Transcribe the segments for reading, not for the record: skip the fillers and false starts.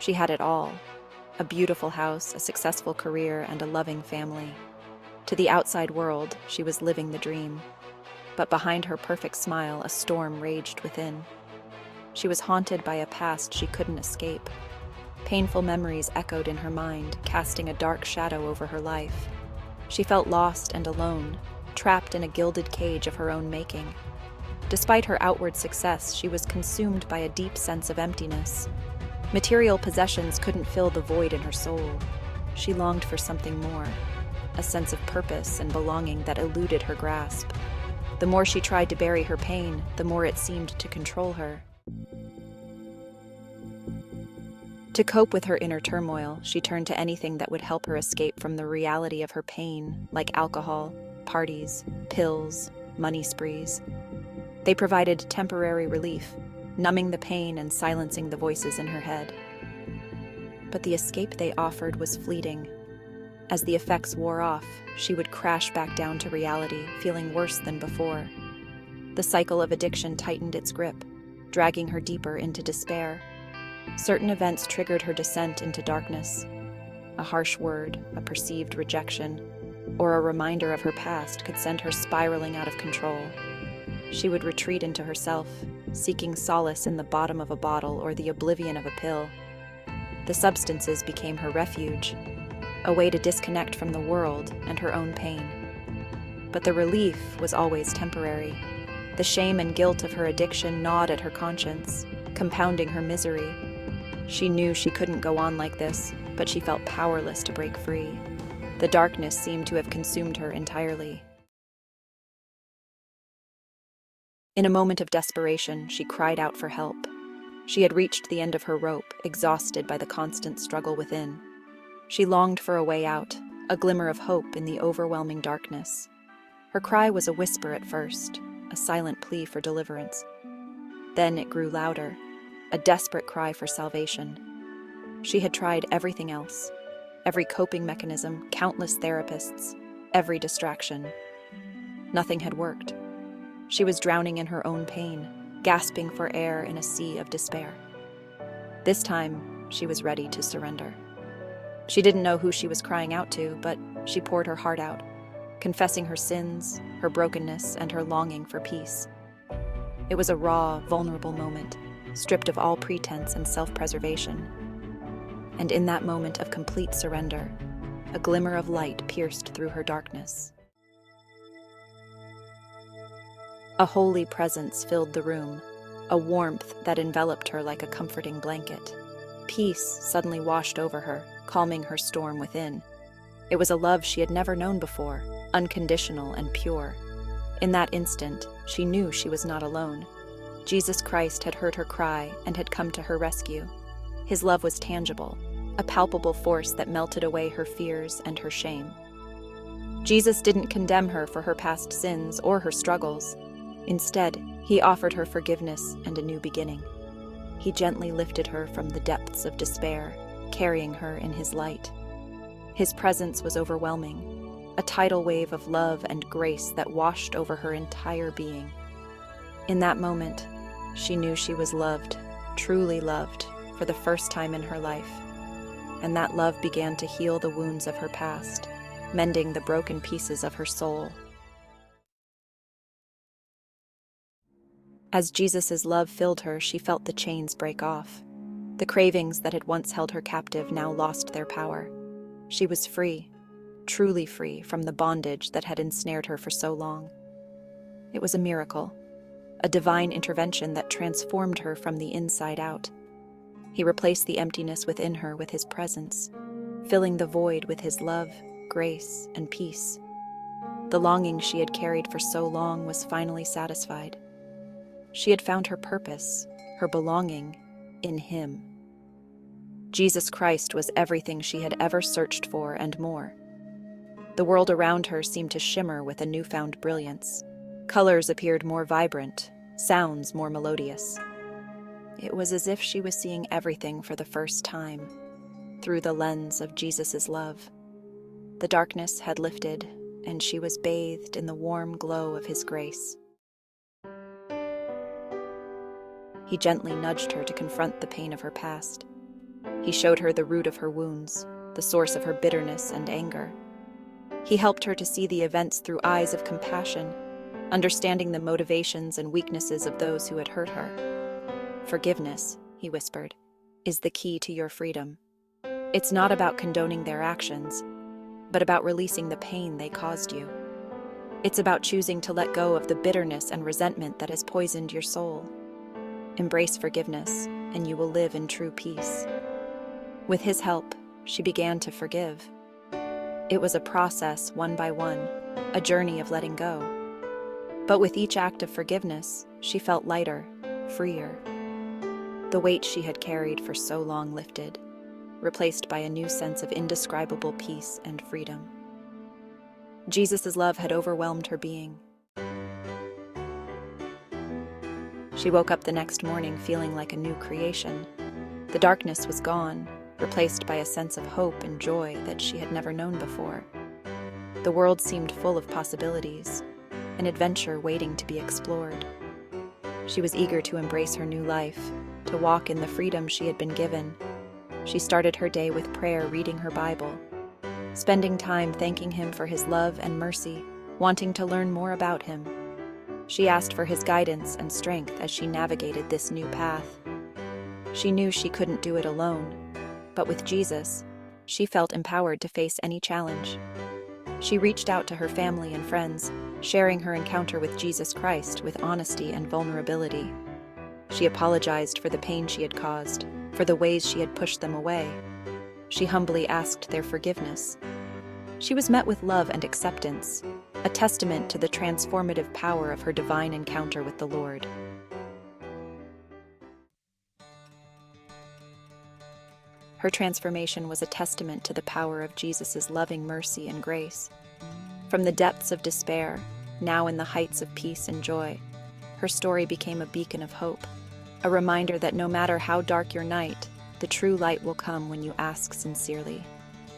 She had it all: a beautiful house, a successful career, and a loving family. To the outside world, she was living the dream. But behind her perfect smile, a storm raged within. She was haunted by a past she couldn't escape. Painful memories echoed in her mind, casting a dark shadow over her life. She felt lost and alone, trapped in a gilded cage of her own making. Despite her outward success, she was consumed by a deep sense of emptiness. Material possessions couldn't fill the void in her soul. She longed for something more, a sense of purpose and belonging that eluded her grasp. The more she tried to bury her pain, the more it seemed to control her. To cope with her inner turmoil, she turned to anything that would help her escape from the reality of her pain, like alcohol, parties, pills, money sprees. They provided temporary relief, numbing the pain and silencing the voices in her head. But the escape they offered was fleeting. As the effects wore off, she would crash back down to reality, feeling worse than before. The cycle of addiction tightened its grip, dragging her deeper into despair. Certain events triggered her descent into darkness. A harsh word, a perceived rejection, or a reminder of her past could send her spiraling out of control. She would retreat into herself, seeking solace in the bottom of a bottle or the oblivion of a pill. The substances became her refuge, a way to disconnect from the world and her own pain. But the relief was always temporary. The shame and guilt of her addiction gnawed at her conscience, compounding her misery. She knew she couldn't go on like this, but she felt powerless to break free. The darkness seemed to have consumed her entirely. In a moment of desperation, she cried out for help. She had reached the end of her rope, exhausted by the constant struggle within. She longed for a way out, a glimmer of hope in the overwhelming darkness. Her cry was a whisper at first, a silent plea for deliverance. Then it grew louder, a desperate cry for salvation. She had tried everything else, every coping mechanism, countless therapists, every distraction. Nothing had worked. She was drowning in her own pain, gasping for air in a sea of despair. This time, she was ready to surrender. She didn't know who she was crying out to, but she poured her heart out, confessing her sins, her brokenness, and her longing for peace. It was a raw, vulnerable moment, stripped of all pretense and self-preservation. And in that moment of complete surrender, a glimmer of light pierced through her darkness. A holy presence filled the room, a warmth that enveloped her like a comforting blanket. Peace suddenly washed over her, calming her storm within. It was a love she had never known before, unconditional and pure. In that instant, she knew she was not alone. Jesus Christ had heard her cry and had come to her rescue. His love was tangible, a palpable force that melted away her fears and her shame. Jesus didn't condemn her for her past sins or her struggles. Instead, he offered her forgiveness and a new beginning. He gently lifted her from the depths of despair, carrying her in his light. His presence was overwhelming, a tidal wave of love and grace that washed over her entire being. In that moment, she knew she was loved, truly loved, for the first time in her life. And that love began to heal the wounds of her past, mending the broken pieces of her soul. As Jesus' love filled her, she felt the chains break off. The cravings that had once held her captive now lost their power. She was free, truly free from the bondage that had ensnared her for so long. It was a miracle, a divine intervention that transformed her from the inside out. He replaced the emptiness within her with his presence, filling the void with his love, grace, and peace. The longing she had carried for so long was finally satisfied. She had found her purpose, her belonging, in him. Jesus Christ was everything she had ever searched for and more. The world around her seemed to shimmer with a newfound brilliance. Colors appeared more vibrant, sounds more melodious. It was as if she was seeing everything for the first time, through the lens of Jesus' love. The darkness had lifted, and she was bathed in the warm glow of his grace. He gently nudged her to confront the pain of her past. He showed her the root of her wounds, the source of her bitterness and anger. He helped her to see the events through eyes of compassion, understanding the motivations and weaknesses of those who had hurt her. "Forgiveness," he whispered, "is the key to your freedom. It's not about condoning their actions, but about releasing the pain they caused you. It's about choosing to let go of the bitterness and resentment that has poisoned your soul. Embrace forgiveness, and you will live in true peace." With his help, she began to forgive. It was a process, one by one, a journey of letting go. But with each act of forgiveness, she felt lighter, freer. The weight she had carried for so long lifted, replaced by a new sense of indescribable peace and freedom. Jesus' love had overwhelmed her being. She woke up the next morning feeling like a new creation. The darkness was gone, replaced by a sense of hope and joy that she had never known before. The world seemed full of possibilities, an adventure waiting to be explored. She was eager to embrace her new life, to walk in the freedom she had been given. She started her day with prayer, reading her Bible, spending time thanking him for his love and mercy, wanting to learn more about him. She asked for his guidance and strength as she navigated this new path. She knew she couldn't do it alone, but with Jesus, she felt empowered to face any challenge. She reached out to her family and friends, sharing her encounter with Jesus Christ with honesty and vulnerability. She apologized for the pain she had caused, for the ways she had pushed them away. She humbly asked their forgiveness. She was met with love and acceptance, a testament to the transformative power of her divine encounter with the Lord. Her transformation was a testament to the power of Jesus' loving mercy and grace. From the depths of despair, now in the heights of peace and joy, her story became a beacon of hope, a reminder that no matter how dark your night, the true light will come when you ask sincerely.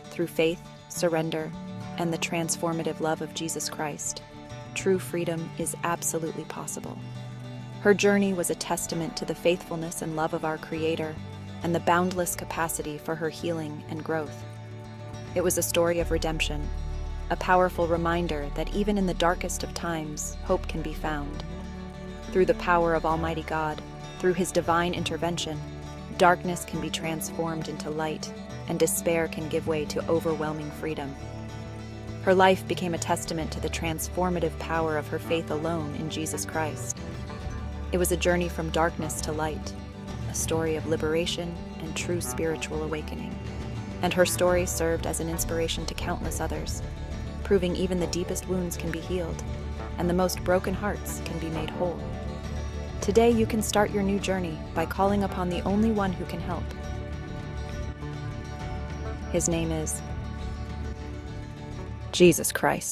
Through faith, surrender, and the transformative love of Jesus Christ, true freedom is absolutely possible. Her journey was a testament to the faithfulness and love of our Creator, and the boundless capacity for her healing and growth. It was a story of redemption, a powerful reminder that even in the darkest of times, hope can be found. Through the power of Almighty God, through His divine intervention, darkness can be transformed into light, and despair can give way to overwhelming freedom. Her life became a testament to the transformative power of her faith alone in Jesus Christ. It was a journey from darkness to light, a story of liberation and true spiritual awakening. And her story served as an inspiration to countless others, proving even the deepest wounds can be healed, and the most broken hearts can be made whole. Today you can start your new journey by calling upon the only one who can help. His name is Jesus Christ.